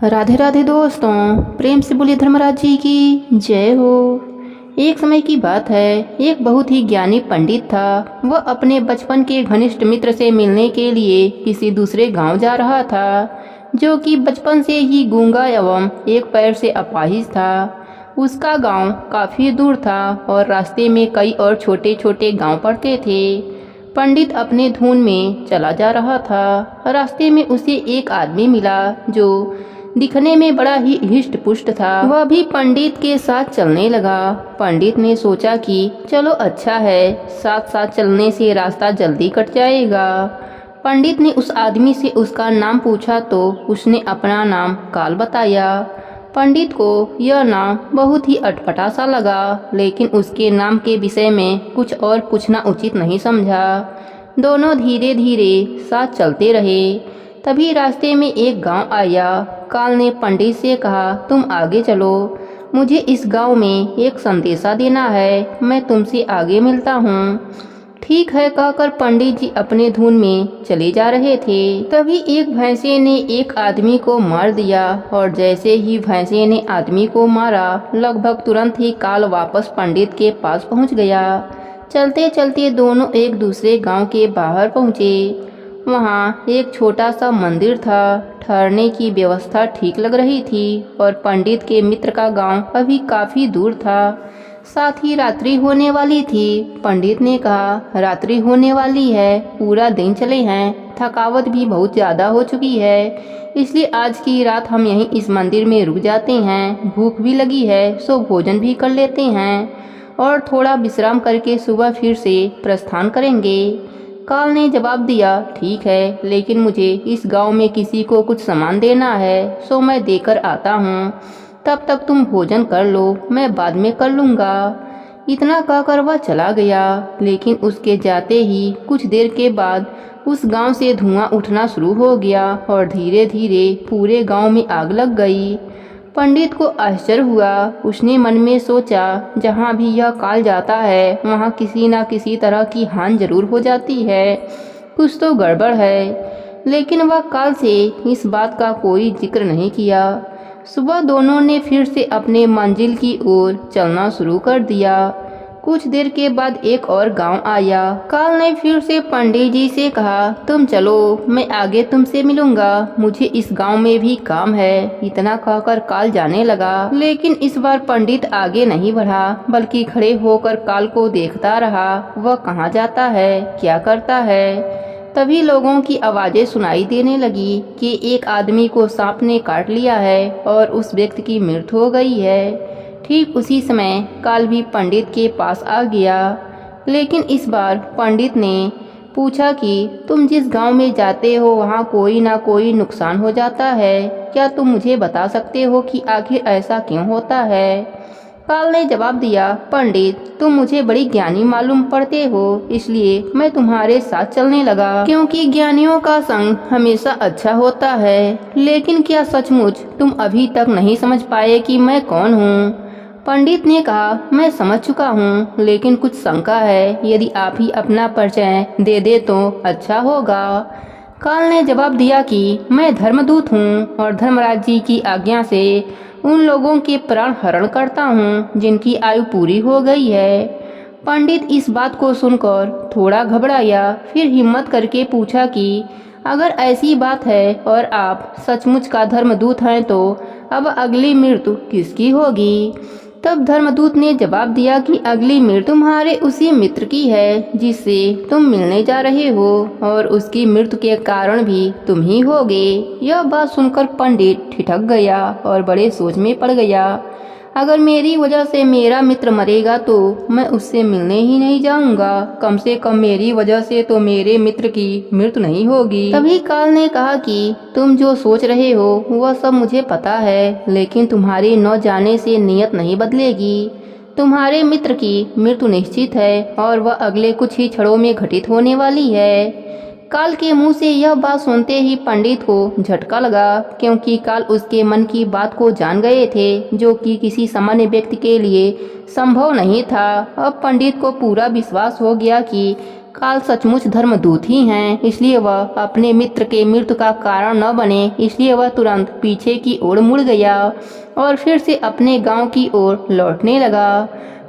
राधे राधे दोस्तों, प्रेम से बोलिए धर्मराज जी की जय हो। एक समय की बात है, एक बहुत ही ज्ञानी पंडित था। वह अपने बचपन के घनिष्ठ मित्र से मिलने के लिए किसी दूसरे गांव जा रहा था, जो कि बचपन से ही गूंगा एवं एक पैर से अपाहिज था। उसका गांव काफ़ी दूर था और रास्ते में कई और छोटे छोटे गांव पड़ते थे। पंडित अपने धुन में चला जा रहा था। रास्ते में उसे एक आदमी मिला जो दिखने में बड़ा ही हिष्ट पुष्ट था। वह भी पंडित के साथ चलने लगा। पंडित ने सोचा कि चलो अच्छा है, साथ साथ चलने से रास्ता जल्दी कट जाएगा। पंडित ने उस आदमी से उसका नाम पूछा तो उसने अपना नाम काल बताया। पंडित को यह नाम बहुत ही अटपटा सा लगा, लेकिन उसके नाम के विषय में कुछ और पूछना उचित नहीं समझा। दोनों धीरे धीरे साथ चलते रहे। तभी रास्ते में एक गांव आया। काल ने पंडित से कहा, तुम आगे चलो, मुझे इस गांव में एक संदेशा देना है, मैं तुमसे आगे मिलता हूँ। ठीक है कहकर पंडित जी अपने धुन में चले जा रहे थे। तभी एक भैंसे ने एक आदमी को मार दिया और जैसे ही भैंसे ने आदमी को मारा, लगभग तुरंत ही काल वापस पंडित के पास पहुँच गया। चलते चलते दोनों एक दूसरे गांव के बाहर पहुँचे। वहाँ एक छोटा सा मंदिर था। ठहरने की व्यवस्था ठीक लग रही थी और पंडित के मित्र का गांव अभी काफ़ी दूर था। साथ ही रात्रि होने वाली थी। पंडित ने कहा, रात्रि होने वाली है, पूरा दिन चले हैं, थकावट भी बहुत ज़्यादा हो चुकी है, इसलिए आज की रात हम यहीं इस मंदिर में रुक जाते हैं। भूख भी लगी है, सो भोजन भी कर लेते हैं और थोड़ा विश्राम करके सुबह फिर से प्रस्थान करेंगे। काल ने जवाब दिया, ठीक है, लेकिन मुझे इस गांव में किसी को कुछ सामान देना है, सो मैं देकर आता हूँ। तब तक तुम भोजन कर लो, मैं बाद में कर लूँगा। इतना कहकर वह चला गया। लेकिन उसके जाते ही कुछ देर के बाद उस गांव से धुआं उठना शुरू हो गया और धीरे धीरे पूरे गांव में आग लग गई। पंडित को आश्चर्य हुआ। उसने मन में सोचा, जहाँ भी यह काल जाता है वहाँ किसी न किसी तरह की हानि जरूर हो जाती है, कुछ तो गड़बड़ है। लेकिन वह काल से इस बात का कोई जिक्र नहीं किया। सुबह दोनों ने फिर से अपने मंजिल की ओर चलना शुरू कर दिया। कुछ देर के बाद एक और गांव आया। काल ने फिर से पंडित जी से कहा, तुम चलो, मैं आगे तुमसे मिलूंगा, मुझे इस गांव में भी काम है। इतना कहकर काल जाने लगा। लेकिन इस बार पंडित आगे नहीं बढ़ा, बल्कि खड़े होकर काल को देखता रहा। वह कहाँ जाता है, क्या करता है। तभी लोगों की आवाज़ें सुनाई देने लगी कि एक आदमी को सांप ने काट लिया है और उस व्यक्ति की मृत्यु हो गई है। ठीक उसी समय काल भी पंडित के पास आ गया। लेकिन इस बार पंडित ने पूछा कि तुम जिस गांव में जाते हो वहां कोई ना कोई नुकसान हो जाता है, क्या तुम मुझे बता सकते हो कि आखिर ऐसा क्यों होता है। काल ने जवाब दिया, पंडित, तुम मुझे बड़ी ज्ञानी मालूम पड़ते हो, इसलिए मैं तुम्हारे साथ चलने लगा, क्योंकि ज्ञानियों का संग हमेशा अच्छा होता है। लेकिन क्या सचमुच तुम अभी तक नहीं समझ पाए कि मैं कौन हूँ। पंडित ने कहा, मैं समझ चुका हूँ, लेकिन कुछ शंका है, यदि आप ही अपना परिचय दे दे तो अच्छा होगा। काल ने जवाब दिया कि मैं धर्मदूत हूँ और धर्मराज जी की आज्ञा से उन लोगों के प्राण हरण करता हूँ जिनकी आयु पूरी हो गई है। पंडित इस बात को सुनकर थोड़ा घबराया, फिर हिम्मत करके पूछा कि अगर ऐसी बात है और आप सचमुच का धर्मदूत हैं तो अब अगली मृत्यु किसकी होगी। तब धर्मदूत ने जवाब दिया कि अगली मृत्यु तुम्हारे उसी मित्र की है जिससे तुम मिलने जा रहे हो, और उसकी मृत्यु के कारण भी तुम ही होगे। यह बात सुनकर पंडित ठिठक गया और बड़े सोच में पड़ गया। अगर मेरी वजह से मेरा मित्र मरेगा तो मैं उससे मिलने ही नहीं जाऊंगा, कम से कम मेरी वजह से तो मेरे मित्र की मृत्यु नहीं होगी। तभी काल ने कहा कि तुम जो सोच रहे हो वह सब मुझे पता है, लेकिन तुम्हारी न जाने से नीयत नहीं बदलेगी। तुम्हारे मित्र की मृत्यु निश्चित है और वह अगले कुछ ही क्षणों में घटित होने वाली है। काल के मुंह से यह बात सुनते ही पंडित को झटका लगा, क्योंकि काल उसके मन की बात को जान गए थे, जो कि किसी सामान्य व्यक्ति के लिए संभव नहीं था। अब पंडित को पूरा विश्वास हो गया कि काल सचमुच धर्मदूत ही हैं, इसलिए वह अपने मित्र के मृत्यु का कारण न बने, इसलिए वह तुरंत पीछे की ओर मुड़ गया और फिर से अपने गांव की ओर लौटने लगा।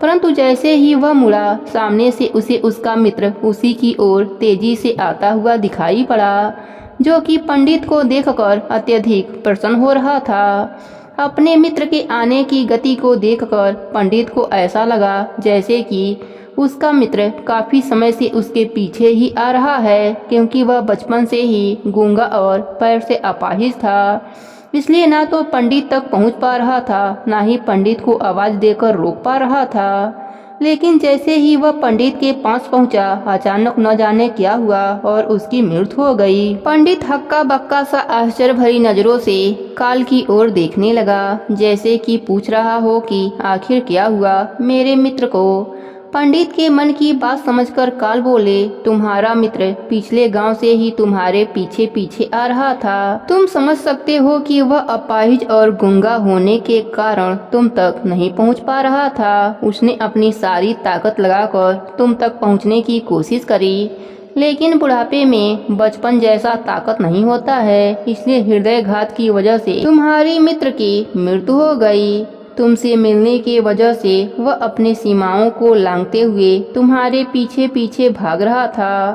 परंतु जैसे ही वह मुड़ा, सामने से उसे उसका मित्र उसी की ओर तेजी से आता हुआ दिखाई पड़ा, जो कि पंडित को देखकर अत्यधिक प्रसन्न हो रहा था। अपने मित्र के आने की गति को देखकर पंडित को ऐसा लगा जैसे कि उसका मित्र काफी समय से उसके पीछे ही आ रहा है, क्योंकि वह बचपन से ही गूंगा और पैर से अपाहिज था। इसलिए ना तो पंडित तक पहुंच पा रहा था, ना ही पंडित को आवाज देकर रोक पा रहा था। लेकिन जैसे ही वह पंडित के पास पहुंचा, अचानक न जाने क्या हुआ और उसकी मृत्यु हो गई। पंडित हक्का बक्का सा आश्चर्य भरी नजरों से काल की ओर देखने लगा, जैसे कि पूछ रहा हो कि आखिर क्या हुआ मेरे मित्र को। पंडित के मन की बात समझकर काल बोले, तुम्हारा मित्र पिछले गांव से ही तुम्हारे पीछे पीछे आ रहा था। तुम समझ सकते हो कि वह अपाहिज और गूंगा होने के कारण तुम तक नहीं पहुंच पा रहा था। उसने अपनी सारी ताकत लगाकर तुम तक पहुंचने की कोशिश करी, लेकिन बुढ़ापे में बचपन जैसा ताकत नहीं होता है, इसलिए हृदयघात की वजह से तुम्हारी मित्र की मृत्यु हो गई। तुमसे मिलने की वजह से वह अपनी सीमाओं को लांघते हुए तुम्हारे पीछे पीछे भाग रहा था।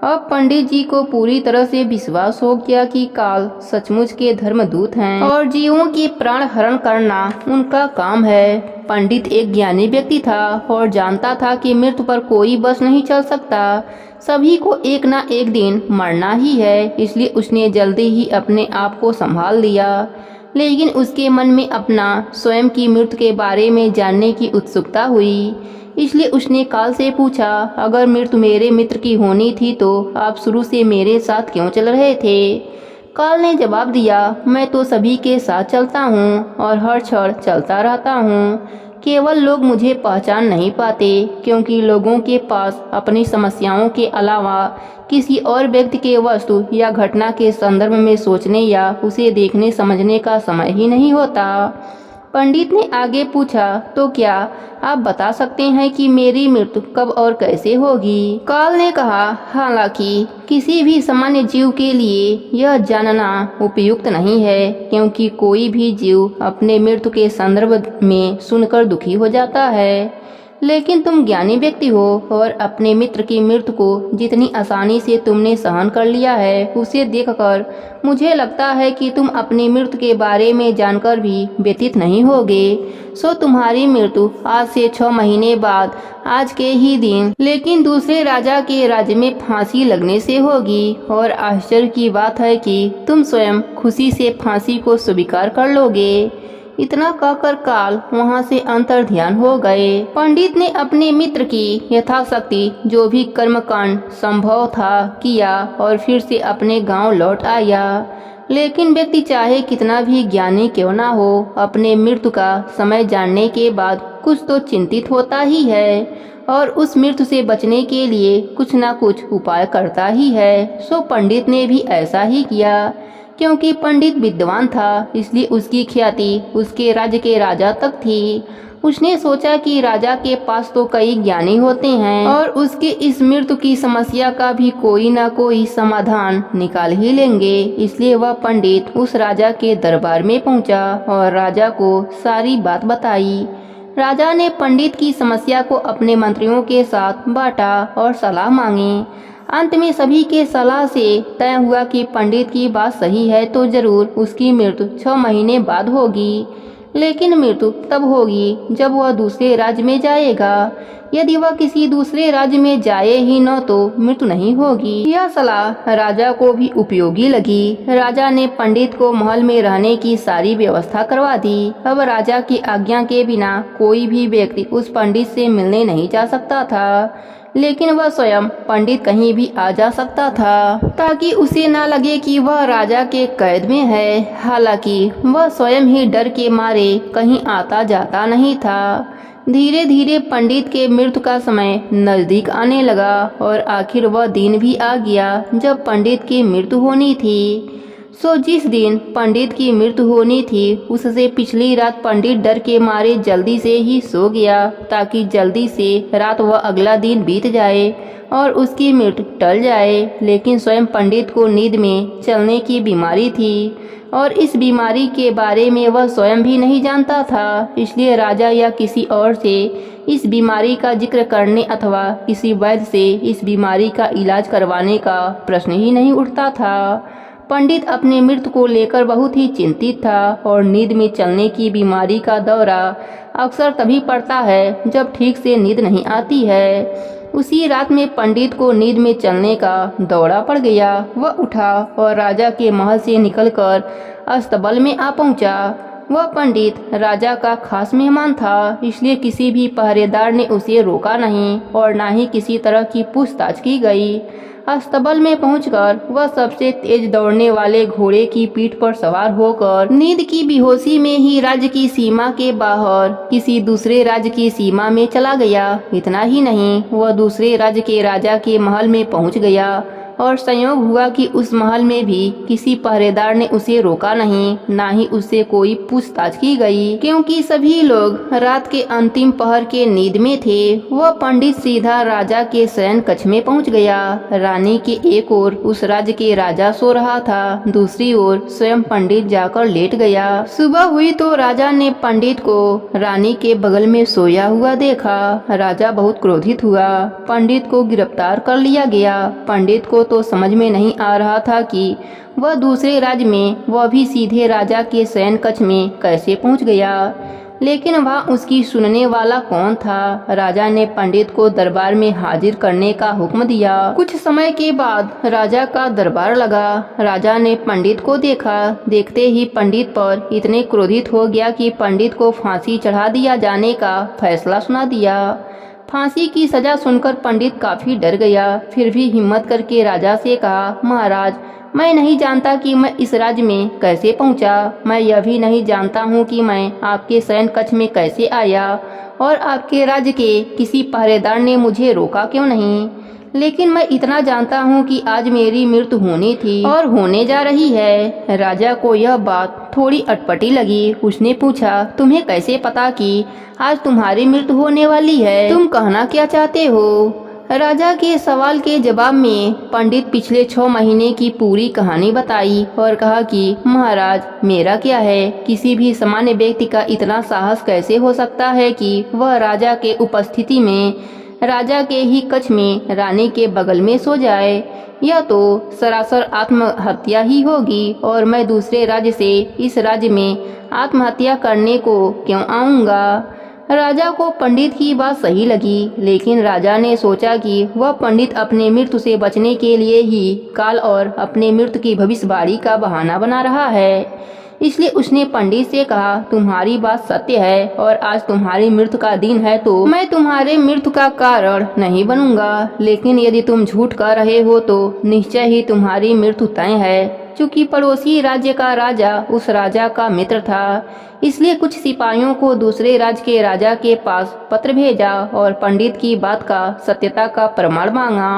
अब पंडित जी को पूरी तरह से विश्वास हो गया कि काल सचमुच के धर्मदूत हैं और जीवों के प्राण हरण करना उनका काम है। पंडित एक ज्ञानी व्यक्ति था और जानता था कि मृत्यु पर कोई बस नहीं चल सकता, सभी को एक ना एक दिन मरना ही है। इसलिए उसने जल्दी ही अपने आप को संभाल लिया, लेकिन उसके मन में अपना स्वयं की मृत्यु के बारे में जानने की उत्सुकता हुई। इसलिए उसने काल से पूछा, अगर मृत्यु मेरे मित्र की होनी थी तो आप शुरू से मेरे साथ क्यों चल रहे थे? काल ने जवाब दिया, मैं तो सभी के साथ चलता हूँ और हर क्षण चलता रहता हूँ। केवल लोग मुझे पहचान नहीं पाते, क्योंकि लोगों के पास अपनी समस्याओं के अलावा किसी और व्यक्ति के वस्तु या घटना के संदर्भ में सोचने या उसे देखने समझने का समय ही नहीं होता। पंडित ने आगे पूछा, तो क्या आप बता सकते हैं कि मेरी मृत्यु कब और कैसे होगी? काल ने कहा, हालांकि किसी भी सामान्य जीव के लिए यह जानना उपयुक्त नहीं है, क्योंकि कोई भी जीव अपने मृत्यु के संदर्भ में सुनकर दुखी हो जाता है। लेकिन तुम ज्ञानी व्यक्ति हो और अपने मित्र की मृत्यु को जितनी आसानी से तुमने सहन कर लिया है, उसे देखकर मुझे लगता है कि तुम अपनी मृत्यु के बारे में जानकर भी व्यथित नहीं होगे। सो तुम्हारी मृत्यु आज से 6 महीने बाद आज के ही दिन, लेकिन दूसरे राजा के राज्य में फांसी लगने से होगी। और आश्चर्य की बात है कि तुम स्वयं खुशी से फांसी को स्वीकार कर लोगे। इतना कहकर काल वहां से अंतर ध्यान हो गए। पंडित ने अपने मित्र की यथाशक्ति जो भी कर्मकांड संभव था किया और फिर से अपने गांव लौट आया। लेकिन व्यक्ति चाहे कितना भी ज्ञानी क्यों ना हो, अपने मृत्यु का समय जानने के बाद कुछ तो चिंतित होता ही है और उस मृत्यु से बचने के लिए कुछ ना कुछ उपाय करता ही है। सो पंडित ने भी ऐसा ही किया। क्योंकि पंडित विद्वान था, इसलिए उसकी ख्याति उसके राज्य के राजा तक थी। उसने सोचा कि राजा के पास तो कई ज्ञानी होते हैं और उसके इस मृत्यु की समस्या का भी कोई ना कोई समाधान निकाल ही लेंगे। इसलिए वह पंडित उस राजा के दरबार में पहुंचा और राजा को सारी बात बताई। राजा ने पंडित की समस्या को अपने मंत्रियों के साथ बांटा और सलाह मांगी। अंत में सभी के सलाह से तय हुआ कि पंडित की बात सही है तो जरूर उसकी मृत्यु 6 महीने बाद होगी। लेकिन मृत्यु तब होगी जब वह दूसरे राज्य में जाएगा। यदि वह किसी दूसरे राज्य में जाए ही न तो मृत्यु नहीं होगी। यह सलाह राजा को भी उपयोगी लगी। राजा ने पंडित को महल में रहने की सारी व्यवस्था करवा दी। अब राजा की आज्ञा के बिना कोई भी व्यक्ति उस पंडित से मिलने नहीं जा सकता था, लेकिन वह स्वयं पंडित कहीं भी आ जा सकता था, ताकि उसे ना लगे कि वह राजा के कैद में है। हालांकि वह स्वयं ही डर के मारे कहीं आता जाता नहीं था। धीरे धीरे पंडित के मृत्यु का समय नजदीक आने लगा और आखिर वह दिन भी आ गया जब पंडित की मृत्यु होनी थी। सो जिस दिन पंडित की मृत्यु होनी थी उससे पिछली रात पंडित डर के मारे जल्दी से ही सो गया ताकि जल्दी से रात व अगला दिन बीत जाए और उसकी मृत्यु टल जाए। लेकिन स्वयं पंडित को नींद में चलने की बीमारी थी और इस बीमारी के बारे में वह स्वयं भी नहीं जानता था, इसलिए राजा या किसी और से इस बीमारी का जिक्र करने अथवा किसी वैद्य से इस बीमारी का इलाज करवाने का प्रश्न ही नहीं उठता था। पंडित अपने मृत्यु को लेकर बहुत ही चिंतित था और नींद में चलने की बीमारी का दौरा अक्सर तभी पड़ता है जब ठीक से नींद नहीं आती है। उसी रात में पंडित को नींद में चलने का दौरा पड़ गया। वह उठा और राजा के महल से निकलकर अस्तबल में आ पहुंचा। वह पंडित राजा का खास मेहमान था, इसलिए किसी भी पहरेदार ने उसे रोका नहीं और ना ही किसी तरह की पूछताछ की गई। अस्तबल में पहुंचकर वह सबसे तेज दौड़ने वाले घोड़े की पीठ पर सवार होकर नींद की बेहोशी में ही राज्य की सीमा के बाहर किसी दूसरे राज्य की सीमा में चला गया। इतना ही नहीं, वह दूसरे राज्य के राजा के महल में पहुंच गया और संयोग हुआ कि उस महल में भी किसी पहरेदार ने उसे रोका नहीं, ना ही उससे कोई पूछताछ की गई, क्योंकि सभी लोग रात के अंतिम पहर के नींद में थे। वह पंडित सीधा राजा के शयन कक्ष में पहुंच गया। रानी के एक ओर उस राज्य के राजा सो रहा था, दूसरी ओर स्वयं पंडित जाकर लेट गया। सुबह हुई तो राजा ने पंडित को रानी के बगल में सोया हुआ देखा। राजा बहुत क्रोधित हुआ। पंडित को गिरफ्तार कर लिया गया। पंडित को तो समझ में नहीं आ रहा था कि वह दूसरे राज्य में, वह भी सीधे राजा के शयन कक्ष में कैसे पहुंच गया। लेकिन वहाँ उसकी सुनने वाला कौन था। राजा ने पंडित को दरबार में हाजिर करने का हुक्म दिया। कुछ समय के बाद राजा का दरबार लगा। राजा ने पंडित को देखा। देखते ही पंडित पर इतने क्रोधित हो गया कि पंडित को फांसी चढ़ा दिया जाने का फैसला सुना दिया। फांसी की सजा सुनकर पंडित काफी डर गया। फिर भी हिम्मत करके राजा से कहा, महाराज, मैं नहीं जानता कि मैं इस राज्य में कैसे पहुंचा। मैं यह भी नहीं जानता हूं कि मैं आपके शयन कक्ष में कैसे आया और आपके राज्य के किसी पहरेदार ने मुझे रोका क्यों नहीं। लेकिन मैं इतना जानता हूँ कि आज मेरी मृत्यु होनी थी और होने जा रही है। राजा को यह बात थोड़ी अटपटी लगी। उसने पूछा, तुम्हें कैसे पता कि आज तुम्हारी मृत्यु होने वाली है? तुम कहना क्या चाहते हो? राजा के सवाल के जवाब में पंडित पिछले 6 महीने की पूरी कहानी बताई और कहा कि महाराज, मेरा क्या है, किसी भी सामान्य व्यक्ति का इतना साहस कैसे हो सकता है कि वह राजा के उपस्थिति में राजा के ही कक्ष में रानी के बगल में सो जाए। यह तो सरासर आत्महत्या ही होगी और मैं दूसरे राज्य से इस राज्य में आत्महत्या करने को क्यों आऊँगा। राजा को पंडित की बात सही लगी, लेकिन राजा ने सोचा कि वह पंडित अपने मृत्यु से बचने के लिए ही काल और अपने मृत्यु की भविष्यवाणी का बहाना बना रहा है। इसलिए उसने पंडित से कहा, तुम्हारी बात सत्य है और आज तुम्हारी मृत्यु का दिन है तो मैं तुम्हारे मृत्यु का कारण नहीं बनूंगा। लेकिन यदि तुम झूठ कह रहे हो तो निश्चय ही तुम्हारी मृत्यु तय है। चूंकि पड़ोसी राज्य का राजा उस राजा का मित्र था, इसलिए कुछ सिपाहियों को दूसरे राज्य के राजा के पास पत्र भेजा और पंडित की बात का सत्यता का प्रमाण मांगा।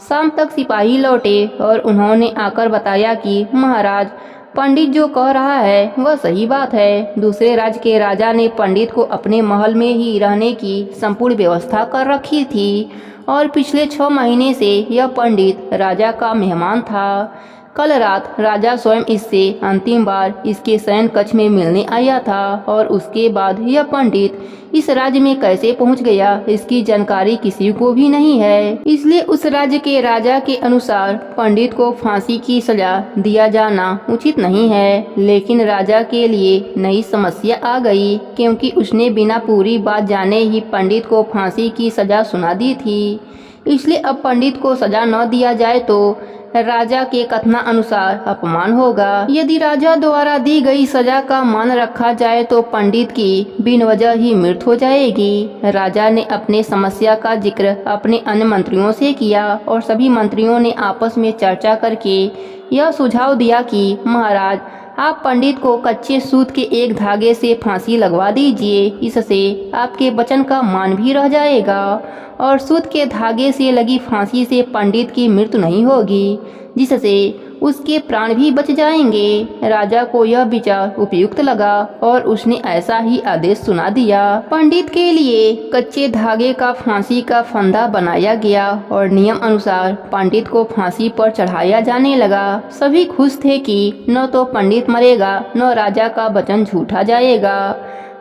शाम तक सिपाही लौटे और उन्होंने आकर बताया कि महाराज, पंडित जो कह रहा है वह सही बात है। दूसरे राज्य के राजा ने पंडित को अपने महल में ही रहने की संपूर्ण व्यवस्था कर रखी थी और पिछले 6 महीने से यह पंडित राजा का मेहमान था। कल रात राजा स्वयं इससे अंतिम बार इसके शयन कक्ष में मिलने आया था और उसके बाद यह पंडित इस राज्य में कैसे पहुंच गया, इसकी जानकारी किसी को भी नहीं है। इसलिए उस राज्य के राजा के अनुसार पंडित को फांसी की सजा दिया जाना उचित नहीं है। लेकिन राजा के लिए नई समस्या आ गई, क्योंकि उसने बिना पूरी बात जाने ही पंडित को फांसी की सजा सुना दी थी। इसलिए अब पंडित को सजा न दिया जाए तो राजा के कथना अनुसार अपमान होगा। यदि राजा द्वारा दी गई सजा का मान रखा जाए तो पंडित की बिन वजह ही मृत्यु हो जाएगी। राजा ने अपने समस्या का जिक्र अपने अन्य मंत्रियों से किया और सभी मंत्रियों ने आपस में चर्चा करके यह सुझाव दिया कि महाराज, आप पंडित को कच्चे सूत के एक धागे से फांसी लगवा दीजिए। इससे आपके वचन का मान भी रह जाएगा और सूत के धागे से लगी फांसी से पंडित की मृत्यु नहीं होगी, जिससे उसके प्राण भी बच जाएंगे। राजा को यह विचार उपयुक्त लगा और उसने ऐसा ही आदेश सुना दिया। पंडित के लिए कच्चे धागे का फांसी का फंदा बनाया गया और नियम अनुसार पंडित को फांसी पर चढ़ाया जाने लगा। सभी खुश थे कि न तो पंडित मरेगा न राजा का वचन झूठा जाएगा।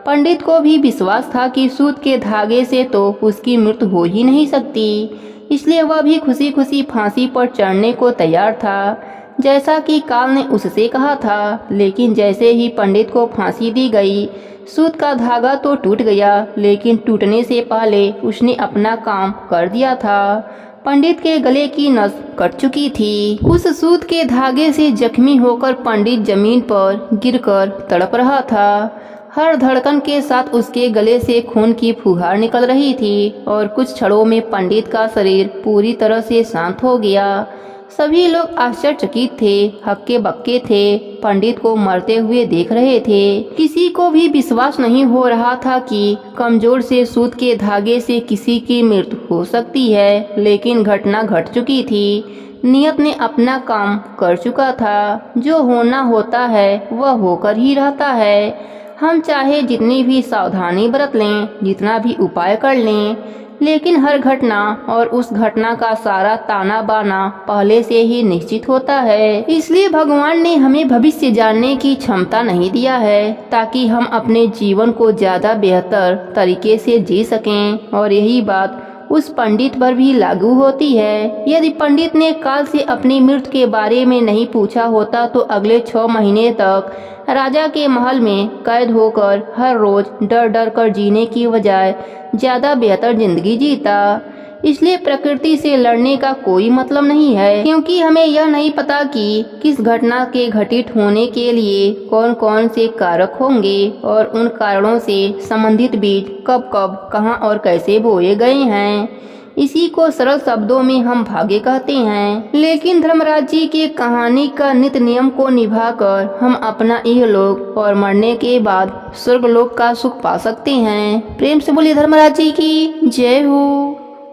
पंडित को भी विश्वास था कि सूत के धागे से तो उसकी मृत्यु हो ही नहीं सकती, इसलिए वह भी खुशी खुशी फांसी पर चढ़ने को तैयार था, जैसा कि काल ने उससे कहा था। लेकिन जैसे ही पंडित को फांसी दी गई, सूत का धागा तो टूट गया, लेकिन टूटने से पहले उसने अपना काम कर दिया था। पंडित के गले की नस कट चुकी थी। उस सूत के धागे से जख्मी होकर पंडित जमीन पर गिरकर तड़प रहा था। हर धड़कन के साथ उसके गले से खून की फुहार निकल रही थी और कुछ क्षणों में पंडित का शरीर पूरी तरह से शांत हो गया। सभी लोग आश्चर्यचकित थे, हक्के बक्के थे, पंडित को मरते हुए देख रहे थे। किसी को भी विश्वास नहीं हो रहा था कि कमजोर से सूत के धागे से किसी की मृत्यु हो सकती है, लेकिन घटना घट चुकी थी। नियत ने अपना काम कर चुका था। जो होना होता है वह होकर ही रहता है। हम चाहे जितनी भी सावधानी बरत लें, जितना भी उपाय कर लें, लेकिन हर घटना और उस घटना का सारा ताना बाना पहले से ही निश्चित होता है। इसलिए भगवान ने हमें भविष्य जानने की क्षमता नहीं दिया है, ताकि हम अपने जीवन को ज्यादा बेहतर तरीके से जी सकें। और यही बात उस पंडित पर भी लागू होती है। यदि पंडित ने काल से अपनी मृत्यु के बारे में नहीं पूछा होता तो अगले 6 महीने तक राजा के महल में कैद होकर हर रोज डर डर कर जीने की बजाय ज्यादा बेहतर जिंदगी जीता। इसलिए प्रकृति से लड़ने का कोई मतलब नहीं है, क्योंकि हमें यह नहीं पता कि किस घटना के घटित होने के लिए कौन कौन से कारक होंगे और उन कारणों से संबंधित बीज कब कब कहां और कैसे बोए गए हैं। इसी को सरल शब्दों में हम भाग्य कहते हैं। लेकिन धर्मराज जी की कहानी का नित्य नियम को निभाकर हम अपना इहलोक और मरने के बाद स्वर्गलोक का सुख पा सकते हैं। प्रेम से बोलिए धर्मराज जी की जय हो।